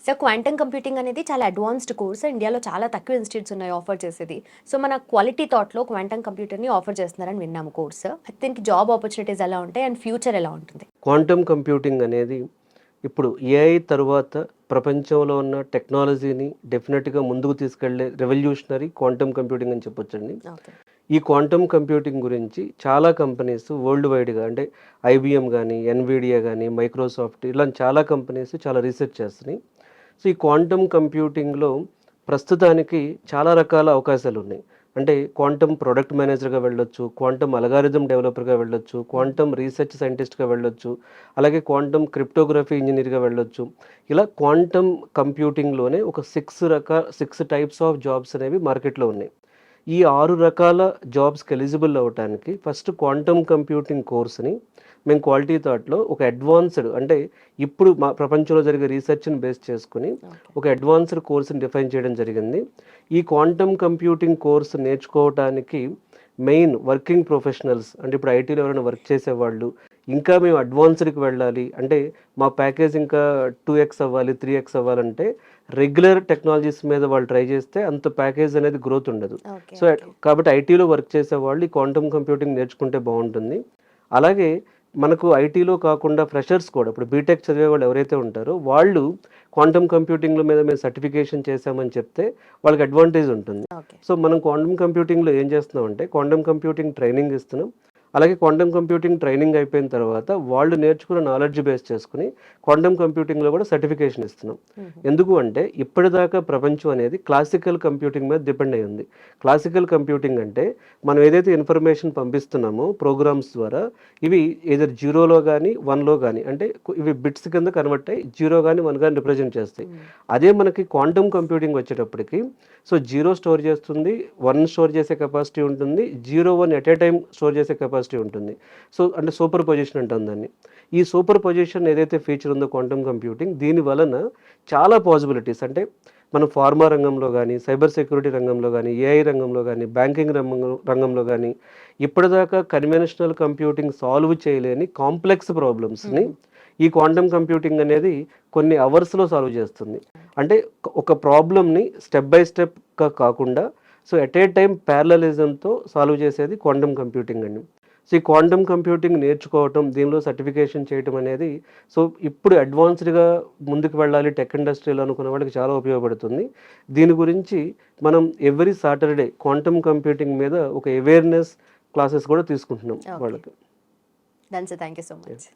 So quantum computing అనేది చాలా advanced course. ఇండియాలో చాలా తక్కువ ఇన్‌స్టిట్యూట్స్ ఉన్నాయి ఆఫర్ చేసేది. సో మన క్వాలిటీ థాట్‌లో క్వాంటమ్ కంప్యూటర్‌ని ఆఫర్ చేస్తున్నారని విన్నాము కోర్స్. అయితే దీనికి జాబ్ ఆపర్చునిటీస్ ఎలా ఉంటాయి? అండ్ ఫ్యూచర్ ఎలా ఉంటుంది? క్వాంటమ్ కంప్యూటింగ్ అనేది ఇప్పుడు ఏఐ తరువాత ప్రపంచంలో ఉన్న టెక్నాలజీని డెఫినెట్‌గా ముందుకు తీసుకెళ్లే రెవల్యూషనరీ క్వాంటమ్ కంప్యూటింగ్ అని చెప్పొచ్చండి. ఓకే. ఈ క్వాంటమ్ కంప్యూటింగ్ గురించి చాలా కంపెనీస్ వరల్డ్ వైడ్‌గా అంటే ఐబీఎం గానీ, ఎన్‌విడియా గానీ, మైక్రోసాఫ్ట్ ఇలాంటి చాలా కంపెనీస్ చాలా రీసెర్చ్ చేస్తున్నాయి. సో ఈ క్వాంటమ్ కంప్యూటింగ్‌లో ప్రస్తుతానికి చాలా రకాల అవకాశాలున్నాయి. అంటే క్వాంటమ్ ప్రొడక్ట్ మేనేజర్‌గా వెళ్ళొచ్చు, క్వాంటమ్ అల్గారిథమ్ డెవలపర్‌గా వెళ్ళొచ్చు, క్వాంటమ్ రీసెర్చ్ సైంటిస్ట్‌గా వెళ్ళొచ్చు, అలాగే క్వాంటమ్ క్రిప్టోగ్రఫీ ఇంజినీర్‌గా వెళ్ళొచ్చు. ఇలా క్వాంటమ్ కంప్యూటింగ్‌లోనే ఒక 6 టైప్స్ ఆఫ్ జాబ్స్ అనేవి మార్కెట్‌లో ఉన్నాయి. ఈ 6 రకాల జాబ్స్‌కి ఎలిజిబుల్ అవ్వటానికి ఫస్ట్ క్వాంటమ్ కంప్యూటింగ్ కోర్స్‌ని మేము క్వాలిటీ థాట్‌లో ఒక అడ్వాన్స్‌డ్ అంటే ఇప్పుడు ప్రపంచంలో జరిగే రీసెర్చ్‌ని బేస్ చేసుకొని ఓకే. ఒక అడ్వాన్స్‌డ్ కోర్స్‌ని డిఫైన్ చేయడం జరిగింది. ఈ క్వాంటమ్ కంప్యూటింగ్ కోర్స్ నేర్చుకోవటానికి మెయిన్ వర్కింగ్ ప్రొఫెషనల్స్ అంటే ఇప్పుడు ఐటీలో ఎవరైనా వర్క్ చేసేవాళ్ళు, ఇంకా మేము అడ్వాన్స్‌డ్‌కి వెళ్ళాలి అంటే మా ప్యాకేజ్ ఇంకా 2x అవ్వాలి, 3x అవ్వాలంటే రెగ్యులర్ టెక్నాలజీస్ మీద వాళ్ళు ట్రై చేస్తే అంత ప్యాకేజ్ అనేది గ్రోత్ ఉండదు. ఓకే. So okay. కాబట్టి ఐటీలో వర్క్ చేసేవాళ్ళు ఈ క్వాంటమ్ కంప్యూటింగ్ నేర్చుకుంటే బాగుంటుంది. అలాగే మనకు ఐటీలో కాకుండా ఫ్రెషర్స్ కూడా ఇప్పుడు బీటెక్ చదివే వాళ్ళు ఎవరైతే ఉంటారో వాళ్ళు క్వాంటమ్ కంప్యూటింగ్ల మీద మేము సర్టిఫికేషన్ చేశామని చెప్తే వాళ్ళకి అడ్వాంటేజ్ ఉంటుంది. ఓకే. సో మనం క్వాంటమ్ కంప్యూటింగ్లో ఏం చేస్తున్నాం అంటే క్వాంటమ్ కంప్యూటింగ్ ట్రైనింగ్ ఇస్తున్నాం. అలాగే క్వాంటమ్ కంప్యూటింగ్ ట్రైనింగ్ అయిపోయిన తర్వాత వాళ్ళు నేర్చుకున్న నాలెడ్జ్ బేస్ చేసుకుని క్వాంటమ్ కంప్యూటింగ్లో కూడా సర్టిఫికేషన్ ఇస్తున్నాం. హుహు. ఎందుకు అంటే ఇప్పటిదాకా ప్రపంచం అనేది క్లాసికల్ కంప్యూటింగ్ మీద డిపెండ్ అయి ఉంది. క్లాసికల్ కంప్యూటింగ్ అంటే మనం ఏదైతే ఇన్ఫర్మేషన్ పంపిస్తున్నామో ప్రోగ్రామ్స్ ద్వారా ఇవి ఏదర్ జీరోలో కానీ వన్లో కానీ అంటే ఇవి బిట్స్ కింద కన్వర్ట్ అయ్యి జీరో కానీ వన్ కానీ రిప్రజెంట్ చేస్తాయి. హ్మ్. అదే మనకి క్వాంటమ్ కంప్యూటింగ్ వచ్చేటప్పటికి సో జీరో స్టోర్ చేస్తుంది, వన్ స్టోర్ చేసే కెపాసిటీ ఉంటుంది, zero one at a time store చేసే కెపాసిటీ ఉంటుంది. సో అంటే సూపర్ పొజిషన్ అంటాం దాన్ని. ఈ సూపర్ పొజిషన్ ఏదైతే ఫీచర్ ఉందో క్వాంటమ్ కంప్యూటింగ్ దీని వలన చాలా పాసిబిలిటీస్ అంటే మనం ఫార్మా రంగంలో కానీ, సైబర్ సెక్యూరిటీ రంగంలో కానీ, ఏఐ రంగంలో కానీ, బ్యాంకింగ్ రంగంలో కానీ ఇప్పటిదాకా కన్వెన్షనల్ కంప్యూటింగ్ సాల్వ్ చేయలేని కాంప్లెక్స్ ప్రాబ్లమ్స్‌ని హుహు. ఈ క్వాంటమ్ కంప్యూటింగ్ అనేది కొన్ని అవర్స్‌లో సాల్వ్ చేస్తుంది. అంటే ఒక ప్రాబ్లమ్‌ని స్టెప్ బై స్టెప్‌గా కాకుండా సో ఎట్ ఏ టైమ్ ప్యారలలిజంతో సాల్వ్ చేసేది క్వాంటమ్ కంప్యూటింగ్ అండి. సో ఈ క్వాంటమ్ కంప్యూటింగ్ నేర్చుకోవటం, దీనిలో సర్టిఫికేషన్ చేయటం అనేది సో ఇప్పుడు అడ్వాన్స్డ్‌గా ముందుకు వెళ్ళాలి టెక్ ఇండస్ట్రీలో అనుకున్న వాళ్ళకి చాలా ఉపయోగపడుతుంది. దీని గురించి మనం ఎవ్రీ సాటర్‌డే క్వాంటమ్ కంప్యూటింగ్ మీద ఒక అవేర్‌నెస్ క్లాసెస్ కూడా తీసుకుంటున్నాం ఓకే. వాళ్ళకి. Done sir. Thank you so much.